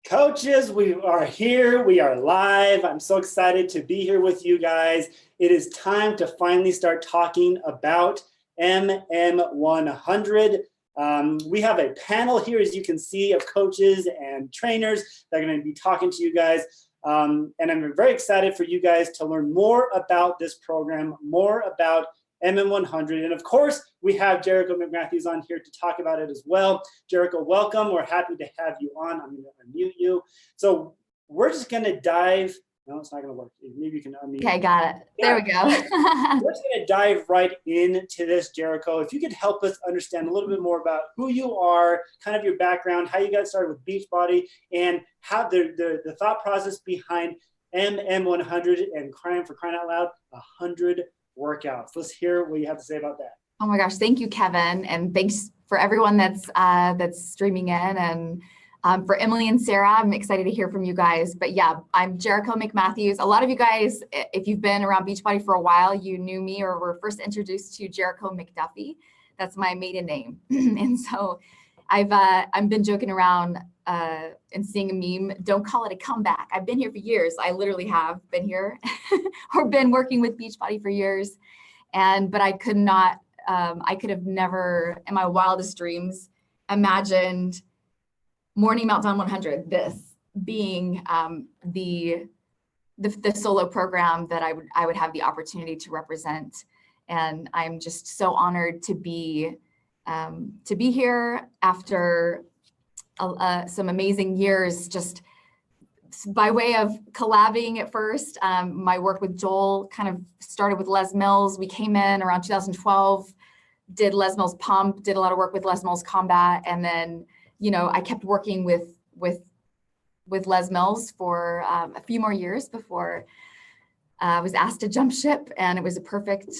Coaches, we are here. We are live. I'm so excited to be here with you guys. It is time to finally start talking about MM100. We have a panel here, as you can see, of coaches and trainers that are going to be talking to you guys. And I'm very excited for you guys to learn more about this program, more about MM100. And of course, we have Jericho McMatthews on here to talk about it as well. Jericho, welcome. We're happy to have you on. I'm going to unmute you. So we're just going to dive. No, it's not going to work. Maybe you can unmute. Okay, got it. Yeah. There we go. We're just going to dive right into this, Jericho. If you could help us understand a little bit more about who you are, kind of your background, how you got started with Beachbody, and how the thought process behind MM100 and crying out loud, 100 workouts. Let's hear what you have to say about that. Oh my gosh, thank you, Kevin, and thanks for everyone that's streaming in, and for Emily and Sarah. I'm excited to hear from you guys. But yeah, I'm Jericho McMatthews. A lot of you guys, if you've been around Beachbody for a while, you knew me or were first introduced to Jericho McDuffie. That's my maiden name, and so I've been joking around and seeing a meme. Don't call it a comeback. I've been here for years. I literally have been here or been working with Beachbody for years. But I could not, I could have never in my wildest dreams imagined Morning Meltdown 100, this being the solo program that I would have the opportunity to represent. And I'm just so honored to be here after some amazing years, just by way of collabing at first. My work with Joel kind of started with Les Mills. We came in around 2012, did Les Mills Pump, did a lot of work with Les Mills Combat. And then, you know, I kept working with Les Mills for a few more years before I was asked to jump ship. And it was perfect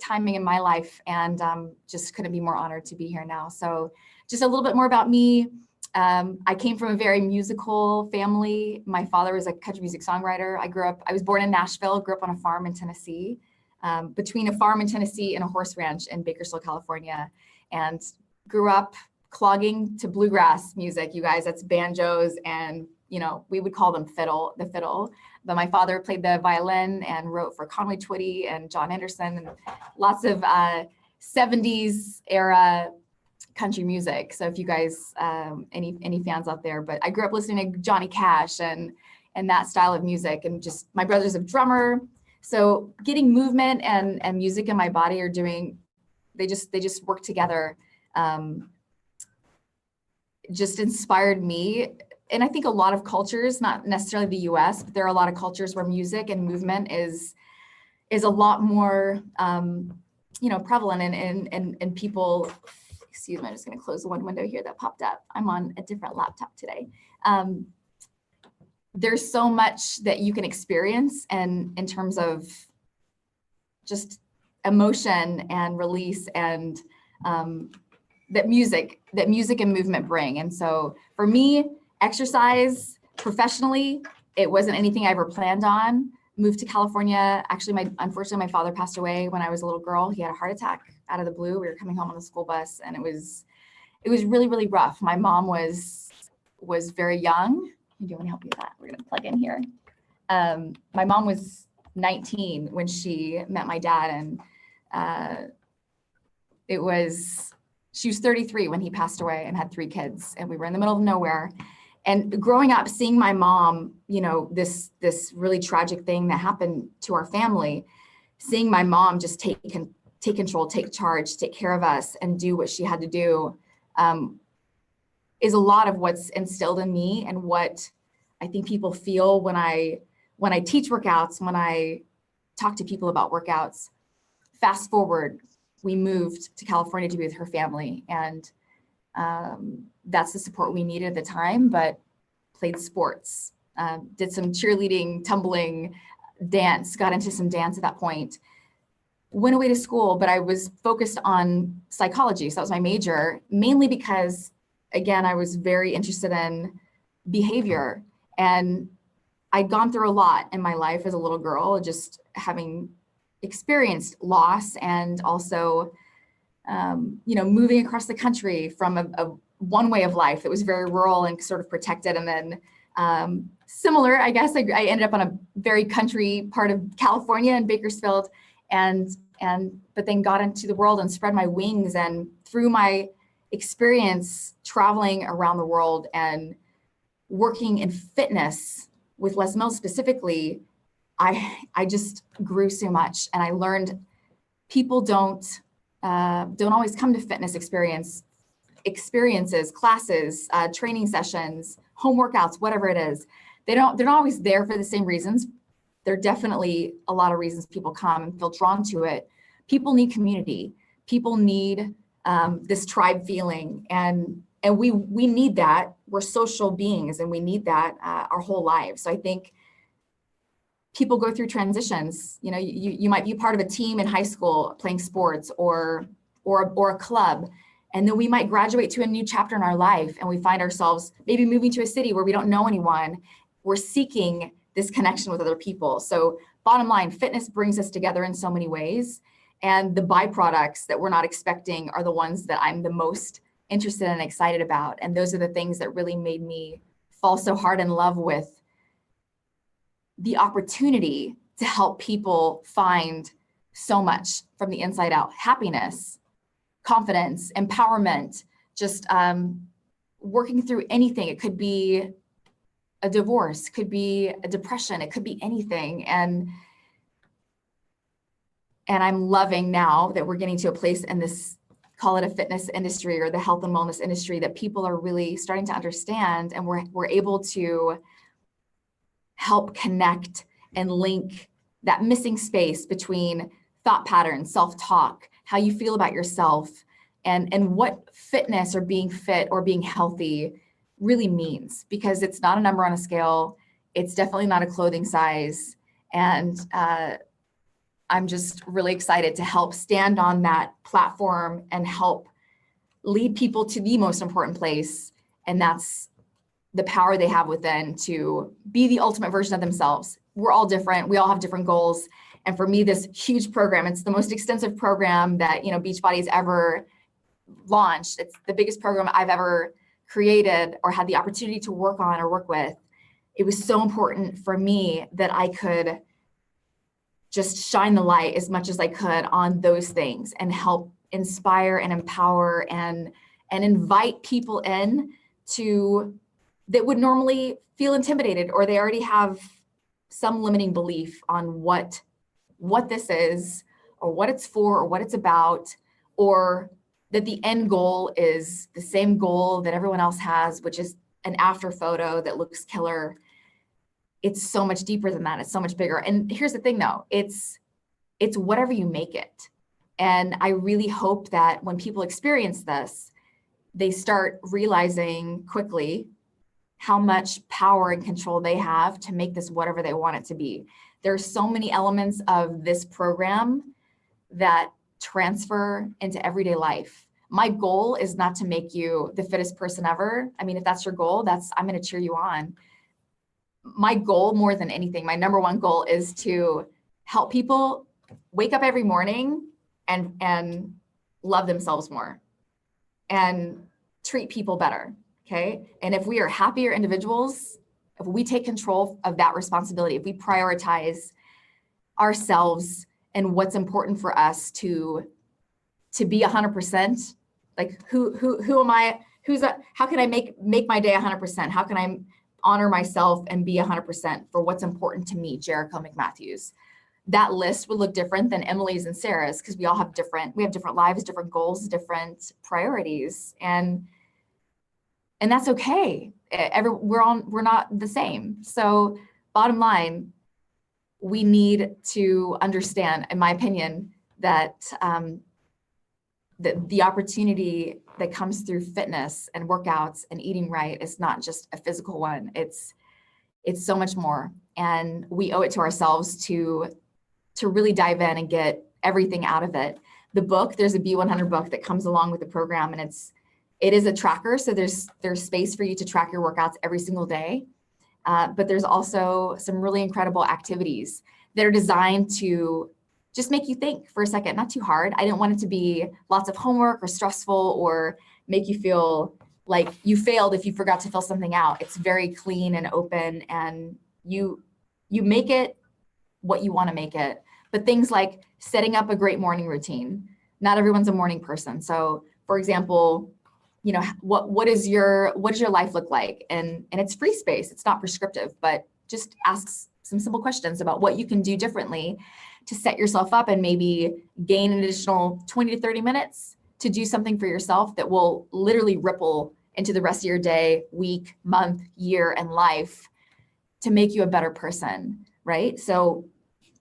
timing in my life, and just couldn't be more honored to be here now. So just a little bit more about me. I came from a very musical family. My father was a country music songwriter. I was born in Nashville, grew up on a farm in Tennessee, between a farm in Tennessee and a horse ranch in Bakersfield, California, and grew up clogging to bluegrass music. You guys, that's banjos, and you know, we would call them the fiddle. But my father played the violin and wrote for Conway Twitty and John Anderson and lots of 70s era country music. So if you guys, any fans out there, but I grew up listening to Johnny Cash and that style of music, and just my brother's a drummer. So getting movement and music in my body they just work together. Just inspired me. And I think a lot of cultures, not necessarily the US, but there are a lot of cultures where music and movement is a lot more, prevalent and people. Excuse me, I'm just going to close the one window here that popped up. I'm on a different laptop today. There's so much that you can experience, and in terms of just emotion and release, and that music and movement bring. And so for me, exercise professionally, it wasn't anything I ever planned on. Moved to California. Actually, unfortunately, my father passed away when I was a little girl. He had a heart attack out of the blue. We were coming home on the school bus, and it was really, really rough. My mom was very young. Do you want to help me with that? We're gonna plug in here. My mom was 19 when she met my dad, and she was 33 when he passed away and had 3 kids, and we were in the middle of nowhere. And growing up, seeing my mom, you know, this really tragic thing that happened to our family, seeing my mom just take control, take charge, take care of us, and do what she had to do, is a lot of what's instilled in me, and what I think people feel when I teach workouts, when I talk to people about workouts. Fast forward, we moved to California to be with her family, and that's the support we needed at the time. But played sports, did some cheerleading, tumbling, dance, got into some dance at that point. Went away to school, but I was focused on psychology. So that was my major, mainly because, again, I was very interested in behavior. And I'd gone through a lot in my life as a little girl, just having experienced loss, and also moving across the country from one way of life that was very rural and sort of protected. And then similar, I guess, I ended up on a very country part of California in Bakersfield, but then got into the world and spread my wings. And through my experience traveling around the world and working in fitness with Les Mills specifically, I just grew so much, and I learned people don't always come to fitness experiences, classes, training sessions, home workouts, whatever it is. They're not always there for the same reasons. There are definitely a lot of reasons people come and feel drawn to it. People need community. People need this tribe feeling, and we need that. We're social beings, and we need that our whole lives. So I think people go through transitions. You know, you might be part of a team in high school playing sports or a club, and then we might graduate to a new chapter in our life, and we find ourselves maybe moving to a city where we don't know anyone. We're seeking this connection with other people. So bottom line, fitness brings us together in so many ways, and the byproducts that we're not expecting are the ones that I'm the most interested and excited about. And those are the things that really made me fall so hard in love with the opportunity to help people find so much from the inside out: happiness, confidence, empowerment, just working through anything. It could be a divorce, could be a depression, it could be anything. And I'm loving now that we're getting to a place in this, call it a fitness industry or the health and wellness industry, that people are really starting to understand, and we're able to help connect and link that missing space between thought patterns, self-talk, how you feel about yourself, and what fitness or being fit or being healthy really means. Because it's not a number on a scale. It's definitely not a clothing size. And I'm just really excited to help stand on that platform and help lead people to the most important place. And that's the power they have within to be the ultimate version of themselves. We're all different. We all have different goals. And for me, this huge program, it's the most extensive program that, you know, Beachbody's ever launched. It's the biggest program I've ever created or had the opportunity to work on or work with. It was so important for me that I could just shine the light as much as I could on those things and help inspire and empower and invite people in to that would normally feel intimidated, or they already have some limiting belief on what this is or what it's for or what it's about, or that the end goal is the same goal that everyone else has, which is an after photo that looks killer. It's so much deeper than that. It's so much bigger. And here's the thing though, it's whatever you make it. And I really hope that when people experience this, they start realizing quickly how much power and control they have to make this whatever they want it to be. There's so many elements of this program that transfer into everyday life. My goal is not to make you the fittest person ever. I mean, if that's your goal, I'm going to cheer you on. My goal, more than anything, my number one goal is to help people wake up every morning and love themselves more and treat people better. Okay. And if we are happier individuals, if we take control of that responsibility, if we prioritize ourselves and what's important for us to be 100%, like who am I? How can I make my day 100%? How can I honor myself and be 100% for what's important to me, Jericho McMatthews? That list would look different than Emily's and Sarah's, because we have different lives, different goals, different priorities, and that's okay. We're not the same. So bottom line, we need to understand, in my opinion, that the opportunity that comes through fitness and workouts and eating right is not just a physical one. It's so much more. And we owe it to ourselves to really dive in and get everything out of it. The book, there's a B100 book that comes along with the program, and it is a tracker. So there's space for you to track your workouts every single day. But there's also some really incredible activities that are designed to just make you think for a second, not too hard. I didn't want it to be lots of homework or stressful or make you feel like you failed if you forgot to fill something out. It's very clean and open, and you make it what you want to make it. But things like setting up a great morning routine. Not everyone's a morning person. So for example, you know, what does your life look like? And it's free space. It's not prescriptive, but just ask some simple questions about what you can do differently to set yourself up and maybe gain an additional 20 to 30 minutes to do something for yourself that will literally ripple into the rest of your day, week, month, year, and life to make you a better person, right? So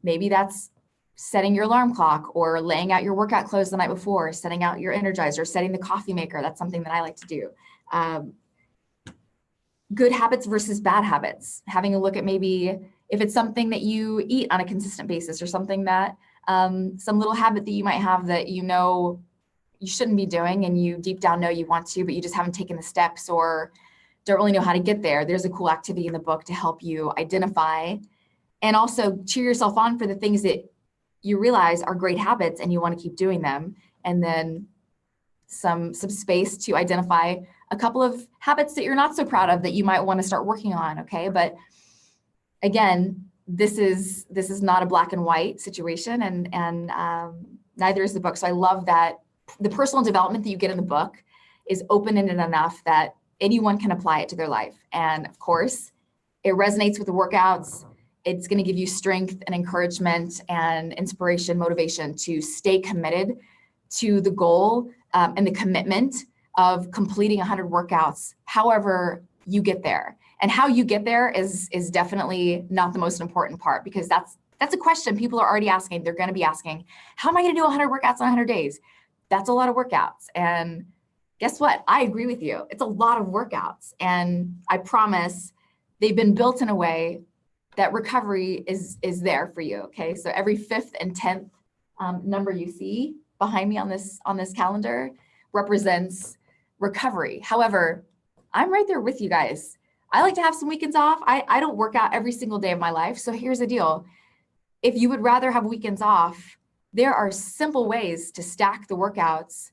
maybe that's setting your alarm clock or laying out your workout clothes the night before, setting out your Energizer, setting the coffee maker. That's something that I like to do. Good habits versus bad habits. Having a look at maybe if it's something that you eat on a consistent basis or something that some little habit that you might have that you know you shouldn't be doing and you deep down know you want to, but you just haven't taken the steps or don't really know how to get there. There's a cool activity in the book to help you identify and also cheer yourself on for the things that you realize are great habits and you want to keep doing them. And then some space to identify a couple of habits that you're not so proud of that you might want to start working on. Okay. But again, this is not a black and white situation, and neither is the book. So I love that the personal development that you get in the book is open-ended enough that anyone can apply it to their life. And of course, it resonates with the workouts. It's going to give you strength and encouragement and inspiration, motivation to stay committed to the goal and the commitment of completing 100 workouts, however you get there. And how you get there is definitely not the most important part, because that's a question people are already asking. They're going to be asking, how am I going to do 100 workouts in 100 days? That's a lot of workouts. And guess what? I agree with you. It's a lot of workouts. And I promise they've been built in a way that recovery is there for you. Okay. So every 5th and 10th number you see behind me on this calendar represents recovery. However, I'm right there with you guys. I like to have some weekends off. I don't work out every single day of my life. So here's the deal. If you would rather have weekends off, there are simple ways to stack the workouts.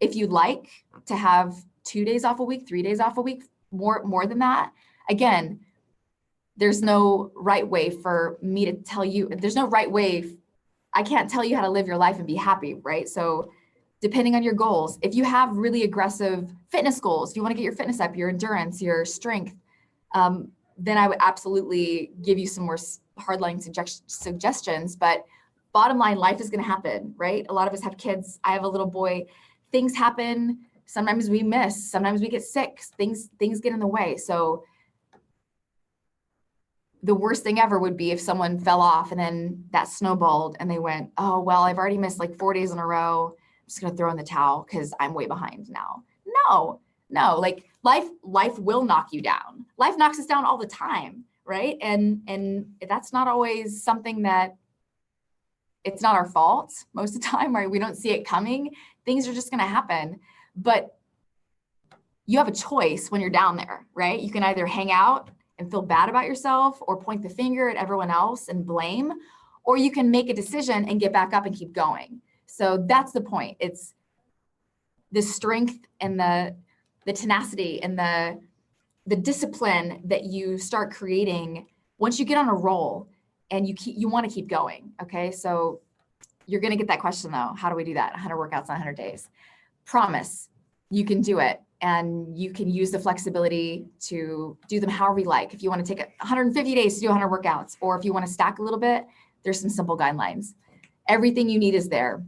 If you'd like to have 2 days off a week, 3 days off a week, more than that, again, there's no right way for me to tell you. There's no right way. I can't tell you how to live your life and be happy, right? So depending on your goals, if you have really aggressive fitness goals, if you want to get your fitness up, your endurance, your strength, then I would absolutely give you some more hardline suggestions. But bottom line, life is going to happen, right? A lot of us have kids. I have a little boy. Things happen. Sometimes we miss. Sometimes we get sick. Things get in the way. So the worst thing ever would be if someone fell off and then that snowballed and they went, oh, well, I've already missed like 4 days in a row. I'm just going to throw in the towel because I'm way behind now. No, like life will knock you down. Life knocks us down all the time, right? And that's not always something that it's not our fault most of the time, right? We don't see it coming. Things are just going to happen. But you have a choice when you're down there, right? You can either hang out and feel bad about yourself or point the finger at everyone else and blame, or you can make a decision and get back up and keep going. So that's the point. It's the strength and the tenacity and the discipline that you start creating once you get on a roll and you want to keep going. Okay. So you're going to get that question though. How do we do that? 100 workouts in 100 days. Promise you can do it. And you can use the flexibility to do them however you like. If you want to take 150 days to do 100 workouts, or if you want to stack a little bit, there's some simple guidelines. Everything you need is there.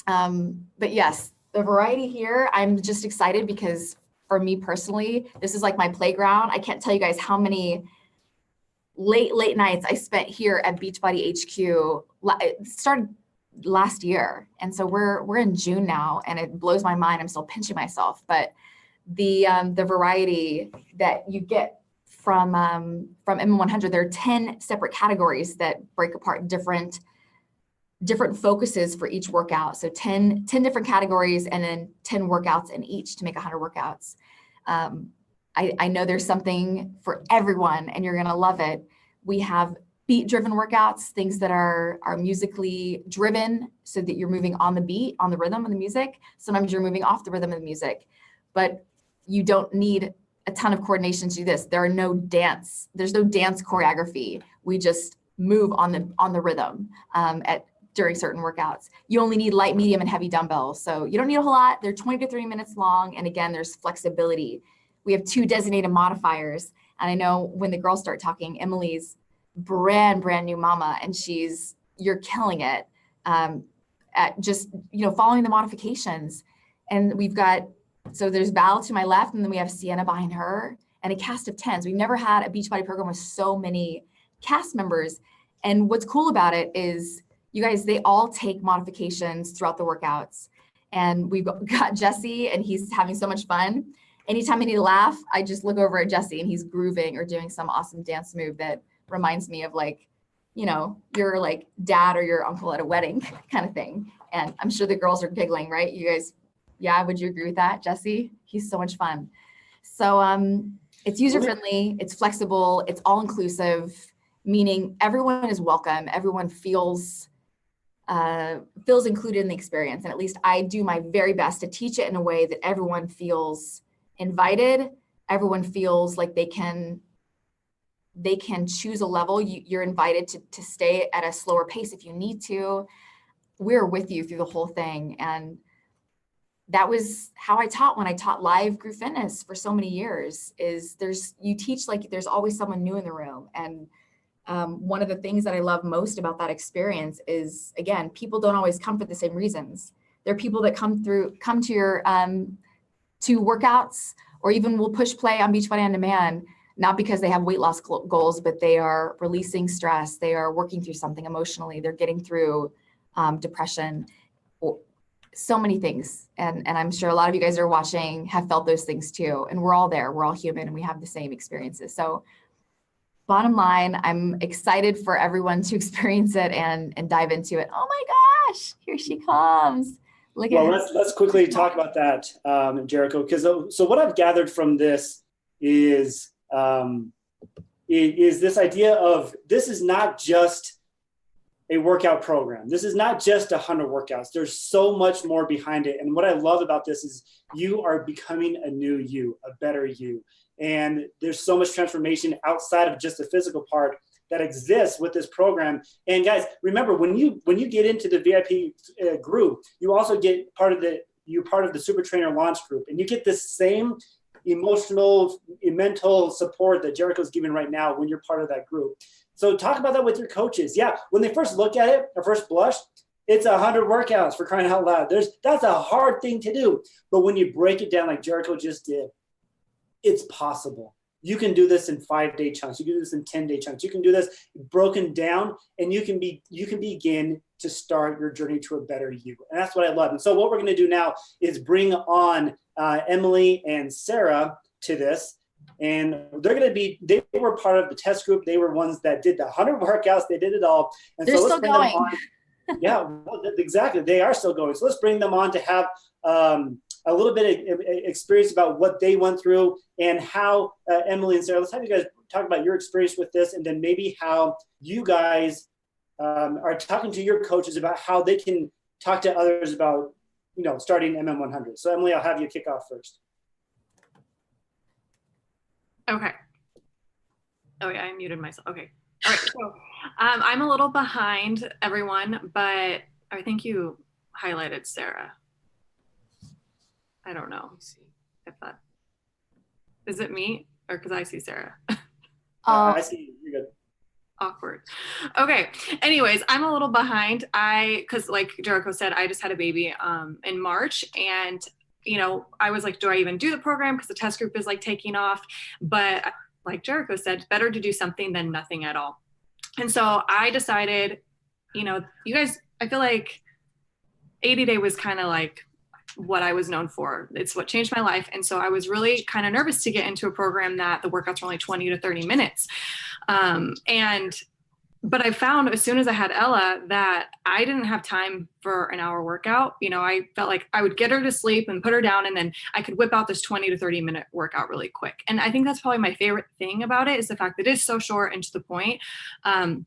But yes, the variety here, I'm just excited because for me personally, this is like my playground. I can't tell you guys how many late nights I spent here at Beachbody HQ. It started last year. And so we're in June now and it blows my mind. I'm still pinching myself, but the variety that you get from MM100, there are 10 separate categories that break apart different focuses for each workout. So 10 different categories and then 10 workouts in each to make 100 workouts. I know there's something for everyone and you're going to love it. We have beat-driven workouts, things that are musically driven so that you're moving on the beat, on the rhythm of the music. Sometimes you're moving off the rhythm of the music. But you don't need a ton of coordination to do this. There's no dance choreography. We just move on the rhythm during certain workouts. You only need light, medium, and heavy dumbbells. So you don't need a whole lot. They're 20 to 30 minutes long. And again, there's flexibility. We have 2 designated modifiers. And I know when the girls start talking, Emily's brand new mama, and you're killing it at just, following the modifications. And so there's Val to my left, and then we have Sienna behind her, and a cast of 10s. We've never had a Beachbody program with so many cast members. And what's cool about it is, you guys, they all take modifications throughout the workouts. And we've got Jesse, and he's having so much fun. Anytime I need to laugh, I just look over at Jesse, and he's grooving or doing some awesome dance move that reminds me of your like dad or your uncle at a wedding kind of thing. And I'm sure the girls are giggling, right? You guys, yeah, would you agree with that, Jesse? He's so much fun. So it's user-friendly, it's flexible, it's all-inclusive, meaning everyone is welcome, everyone feels included in the experience. And at least I do my very best to teach it in a way that everyone feels invited, everyone feels like they can choose a level. You're invited to stay at a slower pace if you need to. We're with you through the whole thing. And that was how I taught when I taught live group fitness for so many years, is you teach like there's always someone new in the room. And one of the things that I love most about that experience is, again, people don't always come for the same reasons. There are people that come to your to workouts, or even will push play on Beachbody On Demand, not because they have weight loss goals, but they are releasing stress. They are working through something emotionally. They're getting through depression, so many things. And I'm sure a lot of you guys that are watching have felt those things too. And we're all there. We're all human, and we have the same experiences. So bottom line, I'm excited for everyone to experience it and dive into it. Oh my gosh, here she comes. Let's quickly talk about that, Jericho, because so what I've gathered from this is this idea of, this is not just a workout program. This is not just 100 workouts. There's so much more behind it. And what I love about this is you are becoming a new you, a better you. And there's so much transformation outside of just the physical part that exists with this program. And guys, remember, when you get into the VIP group, you also get you're part of the Super Trainer Launch Group, and you get the same emotional, mental support that Jericho's giving right now when you're part of that group. So talk about that with your coaches. Yeah, when they first look at it, or first blush, it's 100 workouts, for crying out loud. That's a hard thing to do. But when you break it down like Jericho just did, it's possible. You can do this in 5-day chunks. You can do this in 10-day chunks. You can do this broken down, and you can begin to start your journey to a better you. And that's what I love. And so what we're going to do now is bring on Emily and Sarah to this. And they were part of the test group. They were ones that did the 100 workouts. They did it all. And they're so let's still bring going. them on. Yeah, well, exactly. They are still going. So let's bring them on to have a little bit of experience about what they went through, and how Emily and Sarah, let's have you guys talk about your experience with this, and then maybe how you guys are talking to your coaches about how they can talk to others about, starting MM100. So Emily, I'll have you kick off first. Okay. Oh yeah, I muted myself. Okay. All right. So I'm a little behind everyone, but I think you highlighted Sarah. I don't know if that, is it me, or because I see Sarah? I see you. You're good. Awkward. Okay. Anyways, I'm a little behind. Because like Jericho said, I just had a baby in March, and I was like, do I even do the program? Because the test group is like taking off. But like Jericho said, better to do something than nothing at all. And so I decided, you guys, I feel like 80 Day was kind of like what I was known for. It's what changed my life. And so I was really kind of nervous to get into a program that the workouts were only 20 to 30 minutes. But I found as soon as I had Ella that I didn't have time for an hour workout. I felt like I would get her to sleep and put her down, and then I could whip out this 20 to 30 minute workout really quick. And I think that's probably my favorite thing about it, is the fact that it is so short and to the point, and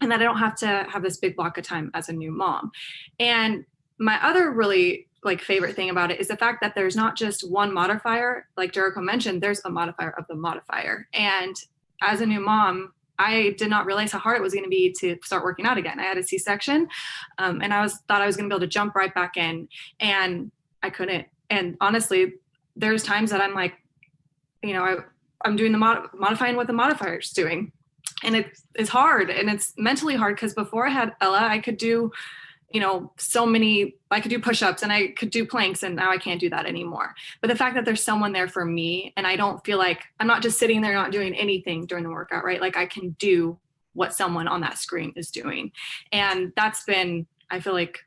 that I don't have to have this big block of time as a new mom. And my other really like favorite thing about it is the fact that there's not just one modifier. Like Jericho mentioned, there's a modifier of the modifier. And as a new mom, I did not realize how hard it was going to be to start working out again. I had a C-section, and thought I was going to be able to jump right back in, and I couldn't. And honestly, there's times that I'm like, you know, I'm doing the modifying what the modifier is doing, and it's hard, and it's mentally hard, because before I had Ella, I could do, you know, I could do push-ups and I could do planks, and now I can't do that anymore. But the fact that there's someone there for me, and I don't feel like I'm not just sitting there not doing anything during the workout, right? Like I can do what someone on that screen is doing. And that's been, I feel like,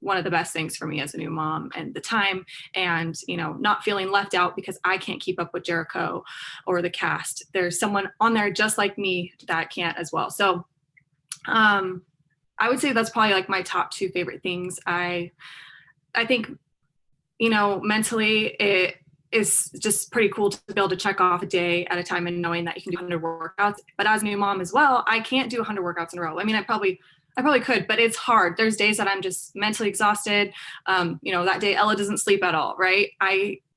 one of the best things for me as a new mom, and the time, and, you know, not feeling left out because I can't keep up with Jericho or the cast. There's someone on there just like me that can't as well. So, I would say that's probably like my top 2 favorite things. I think, you know, mentally it is just pretty cool to be able to check off a day at a time and knowing that you can do 100 workouts. But as a new mom as well, I can't do 100 workouts in a row. I mean, I probably could, but it's hard. There's days that I'm just mentally exhausted. You know, that day Ella doesn't sleep at all, right?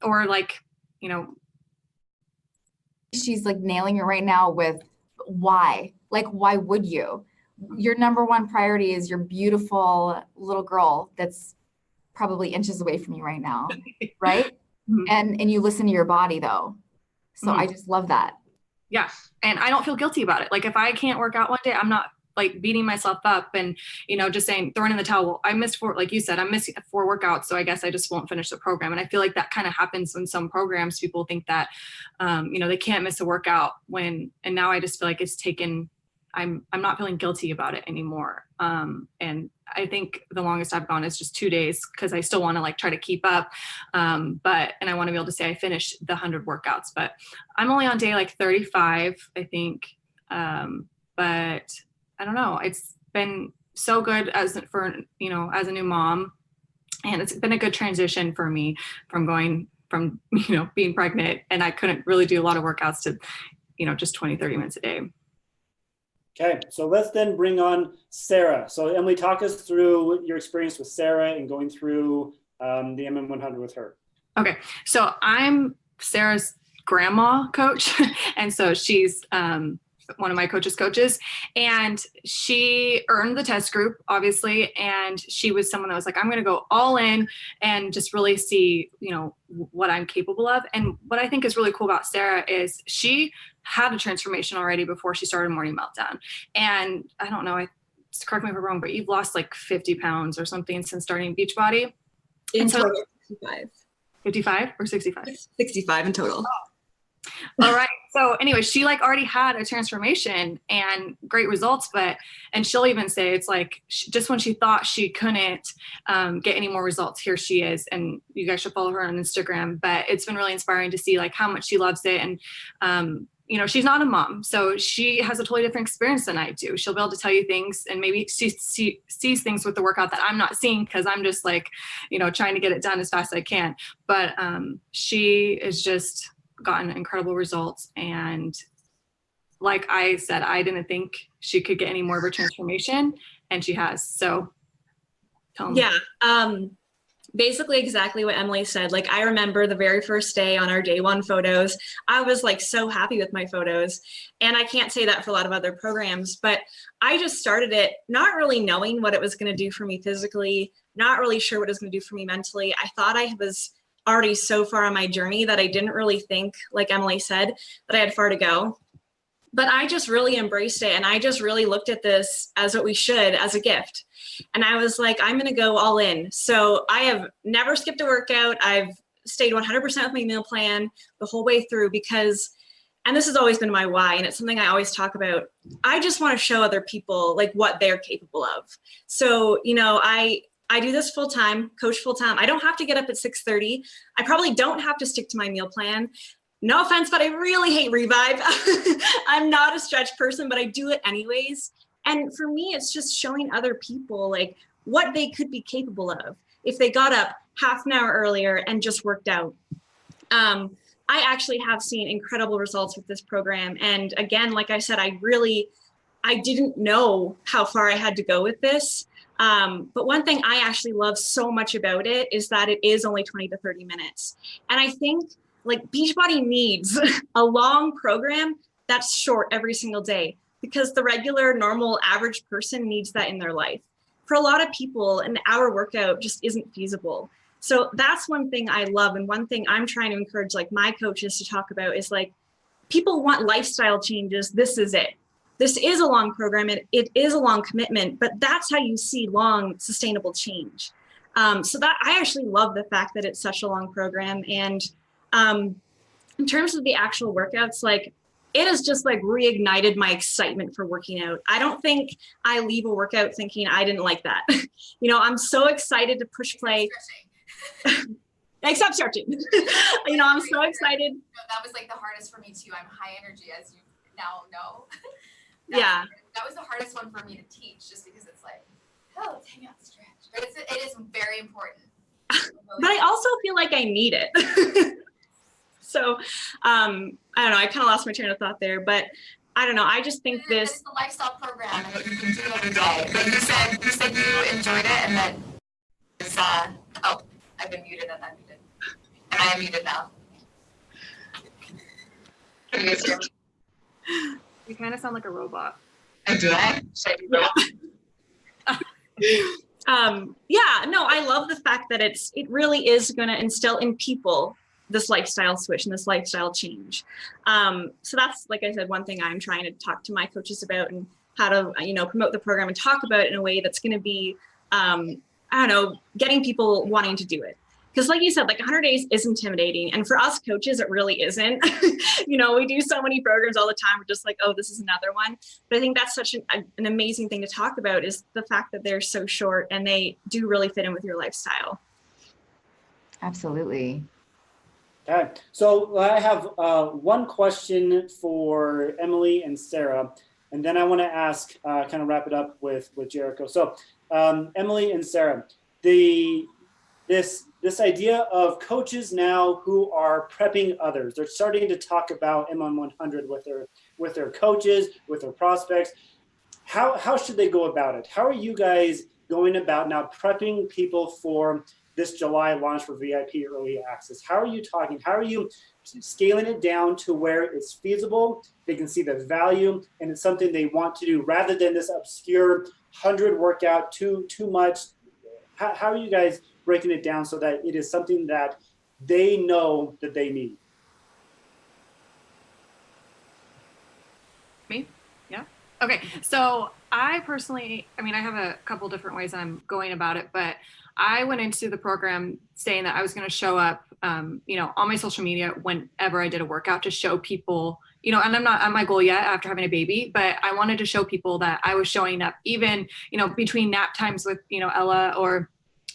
Or like, you know. She's like nailing it right now with why. Like, why would you? Your number one priority is your beautiful little girl that's probably inches away from you right now, right? Mm-hmm. And you listen to your body though. So mm-hmm. I just love that. Yeah. And I don't feel guilty about it. Like if I can't work out one day, I'm not like beating myself up and, you know, just saying, throwing in the towel. Well, I missed 4, like you said, I'm missing 4 workouts. So I guess I just won't finish the program. And I feel like that kind of happens in some programs. People think that, you know, they can't miss a workout and now I just feel like it's taken, I'm not feeling guilty about it anymore. And I think the longest I've gone is just 2 days, because I still want to like try to keep up. And I want to be able to say I finished the 100 workouts, but I'm only on day like 35, I think. But I don't know, it's been so good as a new mom. And it's been a good transition for me from going from, you know, being pregnant and I couldn't really do a lot of workouts to, you know, just 20, 30 minutes a day. Okay, so let's then bring on Sarah. So Emily, talk us through your experience with Sarah and going through the MM100 with her. Okay, so I'm Sarah's grandma coach. And so she's one of my coaches, and she earned the test group, obviously. And she was someone that was like, I'm going to go all in and just really see, you know, what I'm capable of. And what I think is really cool about Sarah is she had a transformation already before she started Morning Meltdown. And I don't know, correct me if I'm wrong, but you've lost like 50 pounds or something since starting Beachbody. In total, 55. 55 or 65? 65 in total. Oh. All right. So anyway, she like already had a transformation and great results, and she'll even say it's like just when she thought she couldn't get any more results, here she is. And you guys should follow her on Instagram, but it's been really inspiring to see like how much she loves it. And, you know, she's not a mom, so she has a totally different experience than I do. She'll be able to tell you things, and maybe she sees things with the workout that I'm not seeing because I'm just like, you know, trying to get it done as fast as I can. But she is just gotten incredible results. And like I said, I didn't think she could get any more of a transformation, and she has. So tell me. Yeah. Basically exactly what Emily said. Like I remember the very first day on our day 1 photos, I was like so happy with my photos. And I can't say that for a lot of other programs, but I just started it not really knowing what it was going to do for me physically, not really sure what it was going to do for me mentally. I thought I was already so far on my journey that I didn't really think, like Emily said, that I had far to go. But I just really embraced it. And I just really looked at this as what we should, as a gift. And I was like, I'm going to go all in. So I have never skipped a workout. I've stayed 100% with my meal plan the whole way through because, and this has always been my why, and it's something I always talk about. I just want to show other people like what they're capable of. So, you know, I do this full-time, coach full-time. I don't have to get up at 6:30. I probably don't have to stick to my meal plan. No offense, but I really hate Revive. I'm not a stretch person, but I do it anyways. And for me, it's just showing other people like what they could be capable of if they got up half an hour earlier and just worked out. I actually have seen incredible results with this program. And again, like I said, I didn't know how far I had to go with this. But one thing I actually love so much about it is that it is only 20 to 30 minutes. And I think like Beachbody needs a long program that's short every single day, because the regular, normal, average person needs that in their life. For a lot of people, an hour workout just isn't feasible. So that's one thing I love. And one thing I'm trying to encourage like my coaches to talk about is like, people want lifestyle changes. This is it. This is a long program. It is a long commitment, but that's how you see long sustainable change. So that I actually love the fact that it's such a long program. And in terms of the actual workouts, like it has just like reignited my excitement for working out. I don't think I leave a workout thinking I didn't like that. You know, I'm so excited to push play. Except stretching. You know, I'm so excited. That was like the hardest for me too. I'm high energy, as you now know. Yeah. That was the hardest one for me to teach, just because it's like, oh, let's hang out and stretch. But it is very important. But I also feel like I need it. So, I don't know. I kind of lost my train of thought there, but I don't know. I just think It's the lifestyle program that you can do every day. But you said you enjoyed it, and that it's oh, I've been muted and unmuted, and I am muted now. Can you guys hear me? You kind of sound like a robot. Do I? Should I do that? Yeah, no, I love the fact that it really is going to instill in people this lifestyle switch and this lifestyle change. So that's, like I said, one thing I'm trying to talk to my coaches about, and how to, you know, promote the program and talk about it in a way that's going to be, I don't know, getting people wanting to do it. Because like you said, like 100 days is intimidating. And for us coaches, it really isn't. You know, we do so many programs all the time. We're just like, oh, this is another one. But I think that's such an amazing thing to talk about, is the fact that they're so short and they do really fit in with your lifestyle. Absolutely. Okay, so I have one question for Emily and Sarah, and then I want to ask, kind of wrap it up with Jericho. So Emily and Sarah, this idea of coaches now who are prepping others, they're starting to talk about MM100 with their coaches, with their prospects. How should they go about it? How are you guys going about now prepping people for this July launch for VIP early access? How are you talking? How are you scaling it down to where it's feasible, they can see the value, and it's something they want to do, rather than this obscure 100 workout, too much? How are you guys breaking it down so that it is something that they know that they need? Me? Yeah. Okay. So I personally, I mean, I have a couple different ways I'm going about it, but I went into the program saying that I was going to show up, you know, on my social media whenever I did a workout, to show people, you know, and I'm not at my goal yet after having a baby, but I wanted to show people that I was showing up, even, you know, between nap times with, you know, Ella, or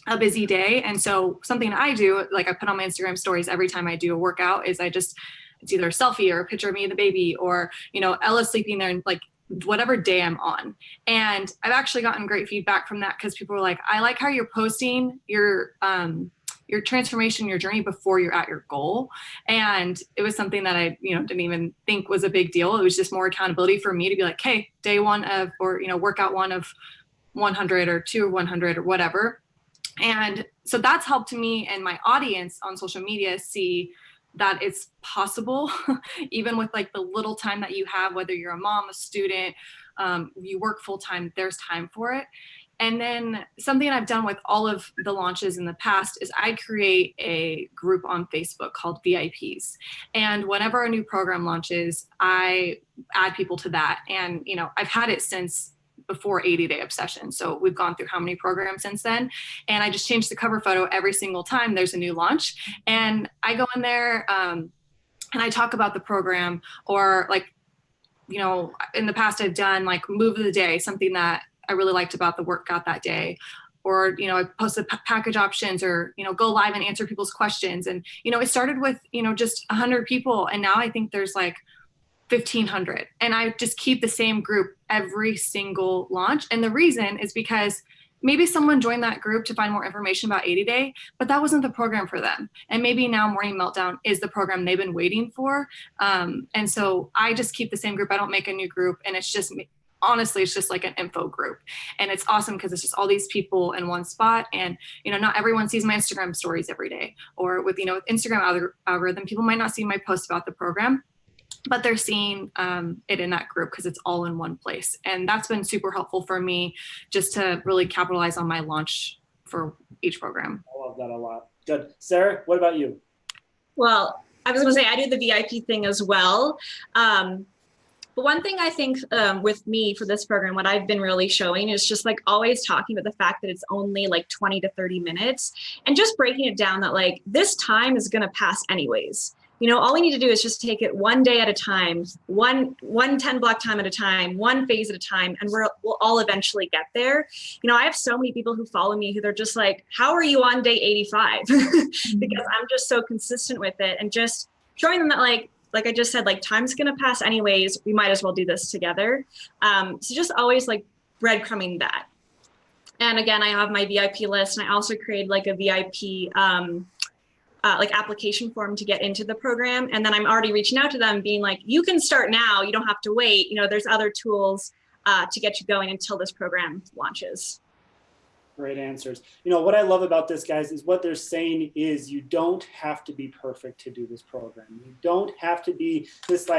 a busy day. And so something I do, like I put on my Instagram stories every time I do a workout, is it's either a selfie or a picture of me and the baby, or, you know, Ella sleeping there, and like whatever day I'm on. And I've actually gotten great feedback from that, because people were like, I like how you're posting your transformation, your journey before you're at your goal. And it was something that I, you know, didn't even think was a big deal. It was just more accountability for me to be like, hey, day one of, or, you know, workout one of 100 or 2 or 100 or whatever. And so that's helped me and my audience on social media see that it's possible, even with like the little time that you have, whether you're a mom, a student, you work full time, there's time for it. And then something I've done with all of the launches in the past is I create a group on Facebook called VIPs. And whenever a new program launches, I add people to that. And, you know, I've had it since before 80-day obsession. So we've gone through how many programs since then. And I just changed the cover photo every single time there's a new launch. And I go in there and I talk about the program, or like, you know, in the past I've done like move of the day, something that I really liked about the workout that day. Or, you know, I posted package options, or, you know, go live and answer people's questions. And, you know, it started with, you know, just 100 people. And now I think there's like 1,500, and I just keep the same group every single launch. And the reason is because maybe someone joined that group to find more information about 80-day, but that wasn't the program for them. And maybe now Morning Meltdown is the program they've been waiting for. And so I just keep the same group. I don't make a new group, and it's just honestly, it's just like an info group. And it's awesome because it's just all these people in one spot. And, you know, not everyone sees my Instagram stories every day, or with, you know, with Instagram algorithm, people might not see my posts about the program, but they're seeing it in that group because it's all in one place. And that's been super helpful for me just to really capitalize on my launch for each program. I love that a lot. Good. Sarah, what about you? Well, I was going to say I do the VIP thing as well. But one thing I think with me for this program, what I've been really showing is just like always talking about the fact that it's only like 20 to 30 minutes and just breaking it down that like this time is going to pass anyways. You know, all we need to do is just take it one day at a time, one 10 block time at a time, one phase at a time, and we'll all eventually get there. You know, I have so many people who follow me who they're just like, how are you on day 85? Because I'm just so consistent with it and just showing them that like I just said, like time's going to pass anyways. We might as well do this together. So just always like breadcrumbing that. And again, I have my VIP list, and I also created like a VIP like application form to get into the program. And then I'm already reaching out to them being like, you can start now. You don't have to wait. You know, there's other tools to get you going until this program launches. Great answers. You know, what I love about this, guys, is what they're saying is you don't have to be perfect to do this program. You don't have to be this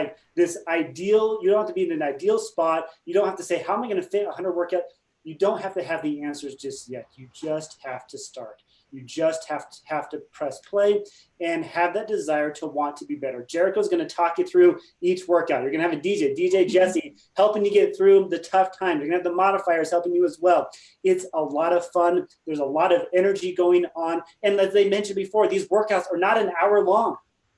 ideal, you don't have to be in an ideal spot. You don't have to say, how am I going to fit 100 workout? You don't have to have the answers just yet. You just have to start. You just have to press play and have that desire to want to be better. Jericho's going to talk you through each workout. You're going to have a DJ Jesse, helping you get through the tough times. You're going to have the modifiers helping you as well. It's a lot of fun. There's a lot of energy going on. And as they mentioned before, these workouts are not an hour long.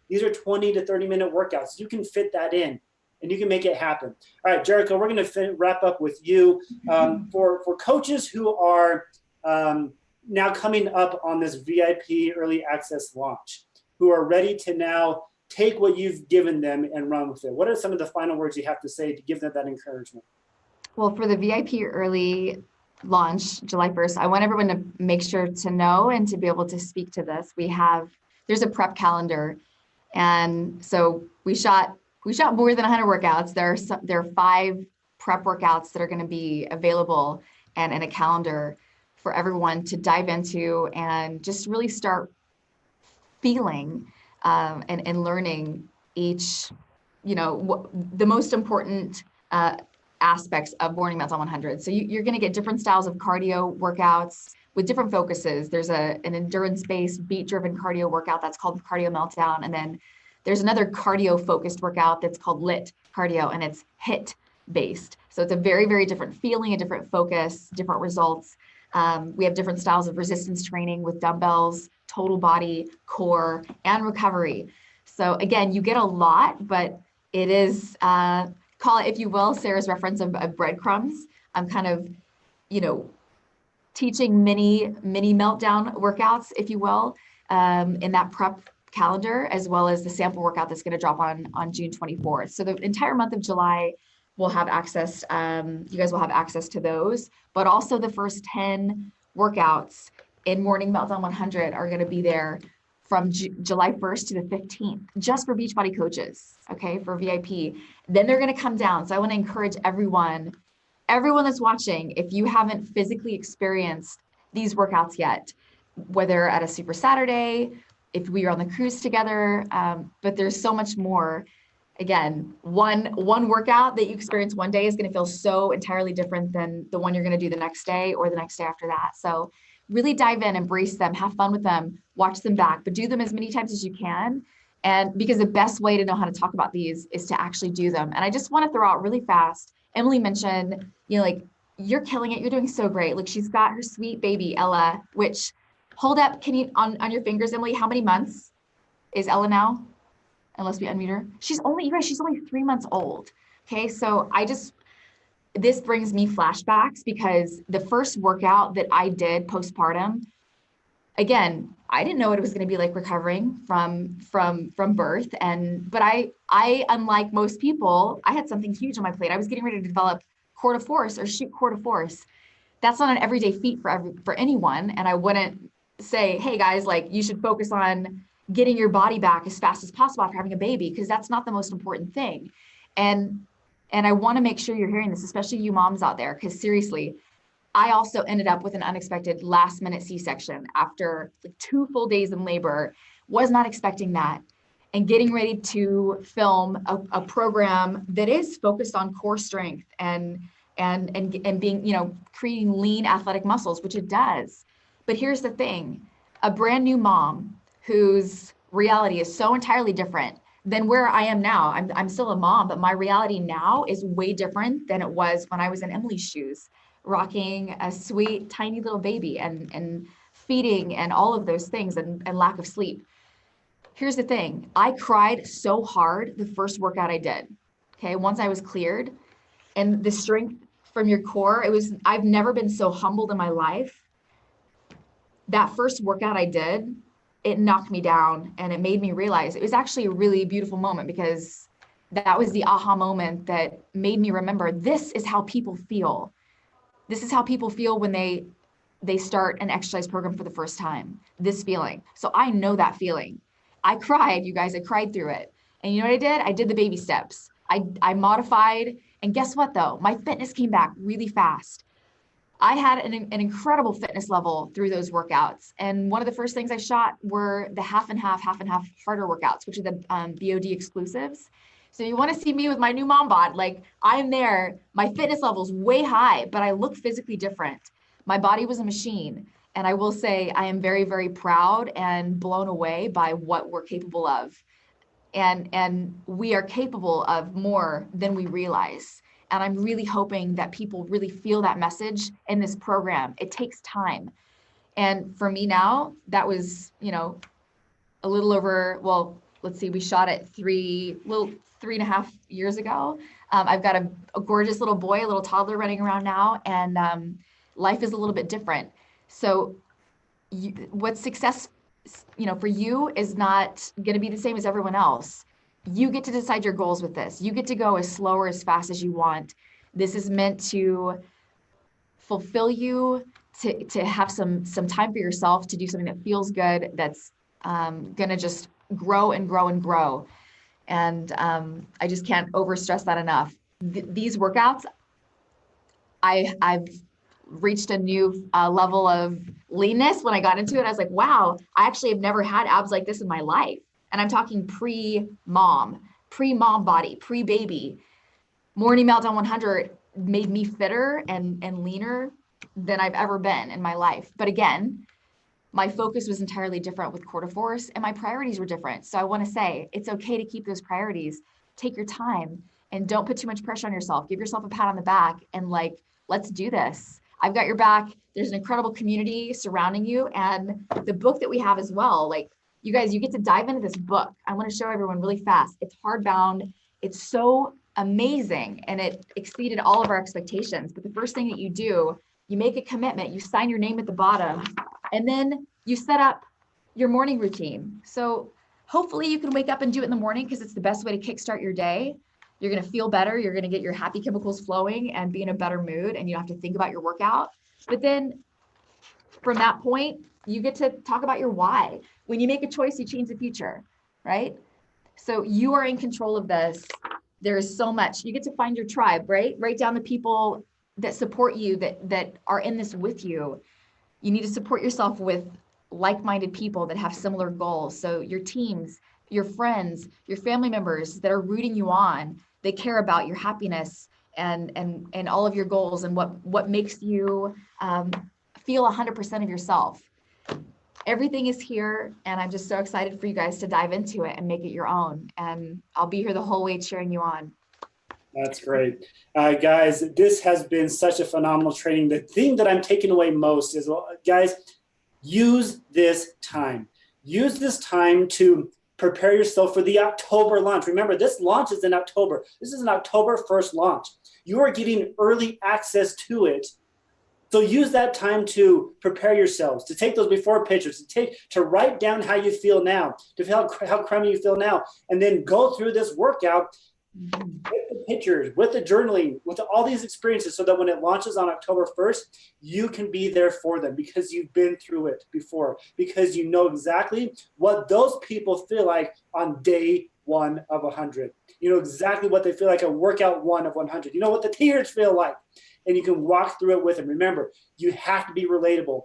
These are 20 to 30-minute workouts. You can fit that in, and you can make it happen. All right, Jericho, we're going to wrap up with you. For coaches who are now coming up on this VIP early access launch, who are ready to now take what you've given them and run with it, what are some of the final words you have to say to give them that encouragement? Well, for the VIP early launch, July 1st, I want everyone to make sure to know and to be able to speak to this. There's a prep calendar. And so we shot more than 100 workouts. There are 5 prep workouts that are going to be available and in a calendar for everyone to dive into and just really start feeling and learning each, you know, the most important aspects of Morning Meltdown 100. So you're going to get different styles of cardio workouts with different focuses. There's an endurance-based, beat-driven cardio workout that's called Cardio Meltdown, and then there's another cardio-focused workout that's called Lit Cardio, and it's HIIT based. So it's a very, very different feeling, a different focus, different results. We have different styles of resistance training with dumbbells, total body, core, and recovery. So again, you get a lot, but it is, call it, if you will, Sarah's reference of breadcrumbs. I'm kind of, you know, teaching mini meltdown workouts, if you will, in that prep calendar, as well as the sample workout that's going to drop on June 24th. So the entire month of July, we'll have access, you guys will have access to those, but also the first 10 workouts in Morning Meltdown 100 are going to be there from July 1st to the 15th, just for Beachbody coaches, okay, for VIP. Then they're going to come down. So I want to encourage everyone that's watching, if you haven't physically experienced these workouts yet, whether at a Super Saturday, if we are on the cruise together, but there's so much more. Again, one workout that you experience one day is going to feel so entirely different than the one you're going to do the next day or the next day after that. So really dive in, embrace them, have fun with them, watch them back, but do them as many times as you can. And because the best way to know how to talk about these is to actually do them. And I just want to throw out really fast, Emily mentioned, you know, like, you're killing it. You're doing so great. Like, she's got her sweet baby, Ella, which, hold up, can you, on your fingers, Emily, how many months is Ella now? Unless we unmute her. She's only 3 months old. Okay, so this brings me flashbacks because the first workout that I did postpartum, again, I didn't know what it was going to be like recovering from birth. But I, unlike most people, I had something huge on my plate. I was getting ready to develop core de force or shoot core de force. That's not an everyday feat for anyone. And I wouldn't say, hey guys, like, you should focus on getting your body back as fast as possible after having a baby, because that's not the most important thing. And And I want to make sure you're hearing this, especially you moms out there, because seriously, I also ended up with an unexpected last minute C-section after like 2 full days in labor. Was not expecting that. And getting ready to film a program that is focused on core strength and being, you know, creating lean athletic muscles, which it does. But here's the thing, a brand new mom whose reality is so entirely different than where I am now. I'm still a mom, but my reality now is way different than it was when I was in Emily's shoes, rocking a sweet, tiny little baby and feeding and all of those things and lack of sleep. Here's the thing. I cried so hard the first workout I did. Okay. Once I was cleared, and the strength from your core, I've never been so humbled in my life. That first workout I did, it knocked me down and it made me realize it was actually a really beautiful moment, because that was the aha moment that made me remember this is how people feel. This is how people feel when they start an exercise program for the first time, this feeling. So I know that feeling. I cried, you guys, I cried through it. And you know what I did? I did the baby steps. I modified, and guess what though? My fitness came back really fast. I had an incredible fitness level through those workouts. And one of the first things I shot were the half and half harder workouts, which are the BOD exclusives. So you want to see me with my new mom bod, like I'm there, my fitness level's way high, but I look physically different. My body was a machine. And I will say I am very, very proud and blown away by what we're capable of. And we are capable of more than we realize. And I'm really hoping that people really feel that message in this program. It takes time. And for me now, that was, you know, a little over, well, let's see, we shot it 3.5 years ago. I've got a gorgeous little boy, a little toddler running around now, and life is a little bit different. So what success, you know, for you is not going to be the same as everyone else. You get to decide your goals with this. You get to go as slow or as fast as you want. This is meant to fulfill you, to have some time for yourself, to do something that feels good, that's going to just grow and grow and grow. And I just can't overstress that enough. These workouts, I've reached a new level of leanness. When I got into it, I was like, wow, I actually have never had abs like this in my life. And I'm talking pre-mom body, pre-baby. Morning Meltdown 100 made me fitter and leaner than I've ever been in my life. But again, my focus was entirely different with Quarterforce, and my priorities were different. So I want to say it's okay to keep those priorities. Take your time and don't put too much pressure on yourself. Give yourself a pat on the back and like, let's do this. I've got your back. There's an incredible community surrounding you, and the book that we have as well. Like, you guys, you get to dive into this book. I want to show everyone really fast. It's hardbound. It's so amazing, and it exceeded all of our expectations. But the first thing that you do, you make a commitment, you sign your name at the bottom, and then you set up your morning routine. So hopefully you can wake up and do it in the morning, because it's the best way to kickstart your day. You're going to feel better. You're going to get your happy chemicals flowing and be in a better mood, and you don't have to think about your workout. But then from that point, you get to talk about your why. When you make a choice, you change the future, right? So you are in control of this. There is so much. You get to find your tribe, right? Write down the people that support you, that are in this with you. You need to support yourself with like-minded people that have similar goals. So your teams, your friends, your family members that are rooting you on, they care about your happiness and all of your goals and what makes you feel 100% of yourself. Everything is here, and I'm just so excited for you guys to dive into it and make it your own. And I'll be here the whole way cheering you on. That's great. Guys, this has been such a phenomenal training. The thing that I'm taking away most is, guys, use this time. Use this time to prepare yourself for the October launch. Remember, this launch is in October. This is an October 1st launch. You are getting early access to it. So use that time to prepare yourselves, to take those before pictures, to write down how you feel now, to feel how crummy you feel now, and then go through this workout with the pictures, with the journaling, with all these experiences, so that when it launches on October 1st, you can be there for them, because you've been through it before, because you know exactly what those people feel like on day 1 of 100. You know exactly what they feel like, a workout 1 of 100. You know what the tears feel like, and you can walk through it with them. Remember, you have to be relatable.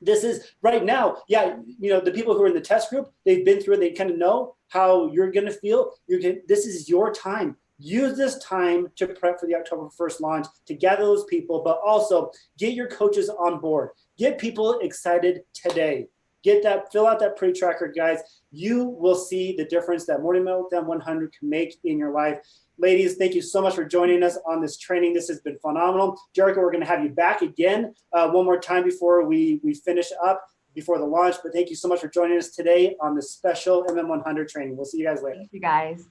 This is right now, yeah, you know, the people who are in the test group, they've been through it, they kind of know how you're going to feel. This is your time. Use this time to prep for the October 1st launch, to gather those people, but also get your coaches on board. Get people excited today. Fill out that pre-tracker, guys. You will see the difference that Morning Meltdown 100 can make in your life. Ladies, thank you so much for joining us on this training. This has been phenomenal. Jericho, we're going to have you back again one more time before we finish up before the launch. But thank you so much for joining us today on this special MM100 training. We'll see you guys later. Thank you guys.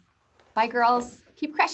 Bye, girls. Keep crushing.